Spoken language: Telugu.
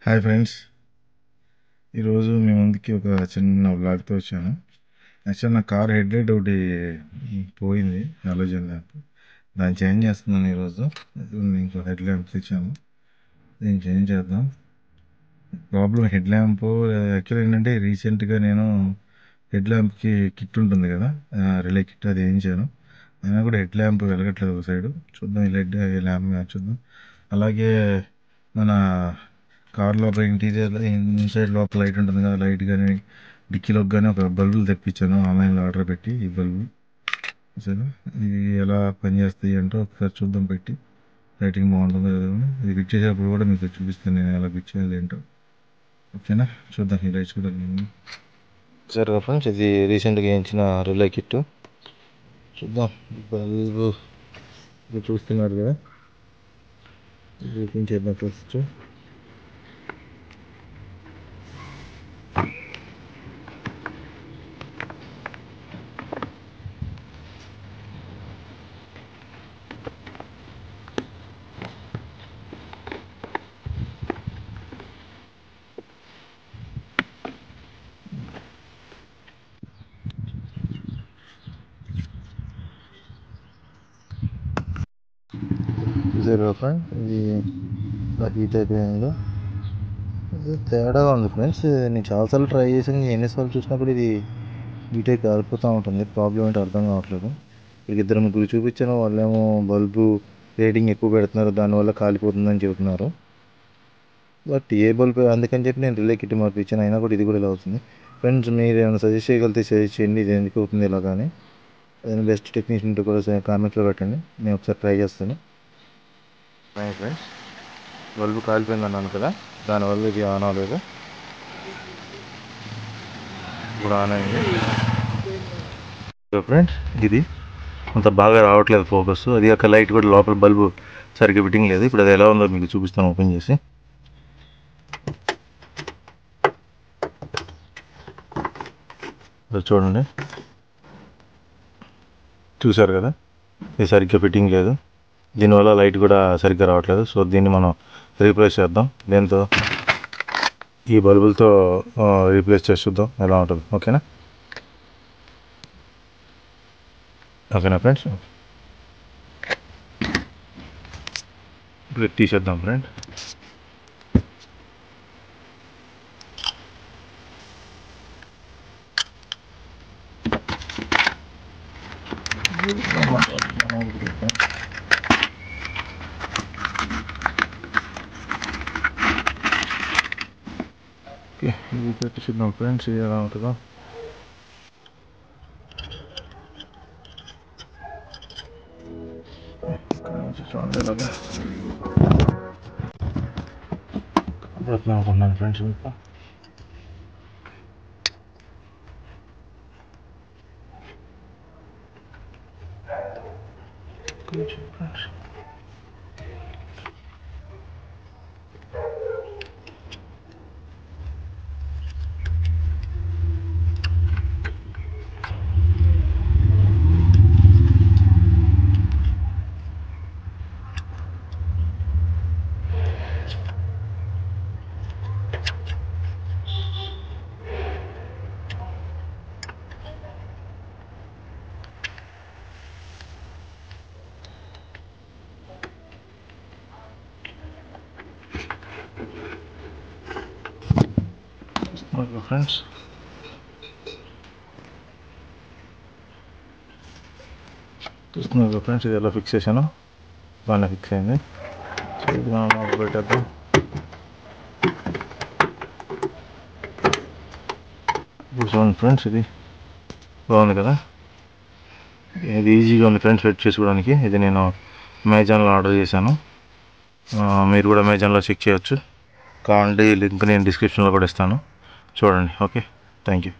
హాయ్ ఫ్రెండ్స్, ఈరోజు మీ ముందుకి ఒక చిన్న వ్లాగ్తో వచ్చాను. యాక్చువల్ నా కార్ హెడ్ లైట్ ఒకటి పోయింది, హాలోజన్ ల్యాంప్. దాన్ని చేంజ్ చేస్తున్నాను ఈరోజు. ఇంకో హెడ్ ల్యాంప్ తెచ్చాను, దీన్ని చేంజ్ చేద్దాం. Problem head lamp. యాక్చువల్ ఏంటంటే రీసెంట్గా నేను హెడ్ ల్యాంప్కి కిట్ ఉంటుంది కదా, రిలే కిట్, అది వేయించాను. అయినా కూడా హెడ్ ల్యాంప్ వెలగట్లేదు ఒక సైడు. చూద్దాం ఈ ల్యాంప్ చూద్దాం. అలాగే మన కార్ లోపల ఇంటీరియర్ ఇన్సైడ్ లోపల లైట్ ఉంటుంది కదా, లైట్ కానీ డిక్కీలోకి కానీ ఒక బల్బులు తెప్పించాను ఆన్లైన్లో ఆర్డర్ పెట్టి. ఈ బల్బు సరే, ఇవి ఎలా పనిచేస్తాయి అంటే ఒకసారి చూద్దాం పెట్టి. లైటింగ్ బాగుంటుందో లేదో ఇది ఫిట్ చేసేటప్పుడు కూడా మీకు చూపిస్తాను నేను ఎలా ఫిట్ చేయాలి ఏంటో. ఓకేనా, చూద్దాం ఈ లైట్స్ కూడా. సరే ఫ్రెండ్స్, ఇది రీసెంట్గా వేయించిన రిలే కిట్. చూద్దాం బల్బు చూస్తున్నారు కదా, చేద్దాం ఫస్ట్. చూసారు ఫ్రెండ్, ఇది హీట్ అయిపోయిందో తేడాగా ఉంది ఫ్రెండ్స్. నేను చాలాసార్లు ట్రై చేసాను, ఎన్నిసార్లు చూసినా కూడా ఇది హీట్ అయి కాలిపోతూ ఉంటుంది. ప్రాబ్లం ఏంటో అర్థం కావట్లేదు. ఇద్దరు ముగ్గురు చూపించాను, వాళ్ళేమో బల్బు రేటింగ్ ఎక్కువ పెడుతున్నారు, దానివల్ల కాలిపోతుందని చెబుతున్నారు. బట్ ఏ బల్బు, అందుకని చెప్పి నేను రిలే కిట్ మార్పించాను, అయినా కూడా ఇది కూడా ఇలా అవుతుంది. ఫ్రెండ్స్, మీరు ఏమైనా సజెస్ట్ చేయగలిగితే సజెస్ట్ చేయండి, ఇది ఎందుకు అవుతుంది ఇలా. కానీ ఏదైనా బెస్ట్ టెక్నీషియన్ కూడా కామెంట్లో పెట్టండి, నేను ఒకసారి ట్రై చేస్తాను. ఫ్రెండ్స్, బల్బు కాలిపోయింది అన్నాను కదా, దానివల్ల ఇది ఆన్ అవ్వలేదు. ఇప్పుడు ఆన్ అయింది. ఫ్రెండ్స్, ఇది అంత బాగా రావట్లేదు ఫోకస్. అది ఒక లైట్ కూడా లోపల బల్బు సరిగ్గా ఫిట్టింగ్ లేదు. ఇప్పుడు అది ఎలా ఉందో మీకు చూపిస్తాను ఓపెన్ చేసి. చూడండి, చూసారు కదా, ఇది సరిగ్గా ఫిట్టింగ్ లేదు. దీనివల్ల లైట్ కూడా సరిగ్గా రావట్లేదు. సో దీన్ని మనం రీప్లేస్ చేద్దాం. దీంతో ఈ బల్బులతో రీప్లేస్ చేసి చూద్దాం ఎలా ఉంటుంది. ఓకేనా ఫ్రెండ్స్, ఇప్పుడు తీసేద్దాం ఫ్రెండ్. ఓకే, ఇది పెట్టి చూద్దాం ఫ్రెండ్స్, ఇది ఎలా ఉంటుందో. చూడండి ఇలాగా కనపడుతున్నాను అనుకుంటున్నాను ఫ్రెండ్స్ మీకు. ఫ్రెండ్స్, ఓకే ఫ్రెండ్స్, చూస్తున్నారు ఫ్రెండ్స్, ఇది ఎలా ఫిక్స్ చేశాను. బాగానే ఫిక్స్ అయింది. సో ఇది మనం పెట్టేద్దాం. ఇప్పుడు చూడండి ఫ్రెండ్స్, ఇది బాగుంది కదా, ఇది ఈజీగా ఉంది ఫ్రెండ్స్ ఫిట్ చేసుకోవడానికి. ఇది నేను అమెజాన్లో ఆర్డర్ చేశాను. మీరు కూడా అమెజాన్లో చెక్ చేయొచ్చు. కావాలంటే ఈ లింక్ నేను డిస్క్రిప్షన్లో కూడా ఇస్తాను, చూడండి. Okay, thank you.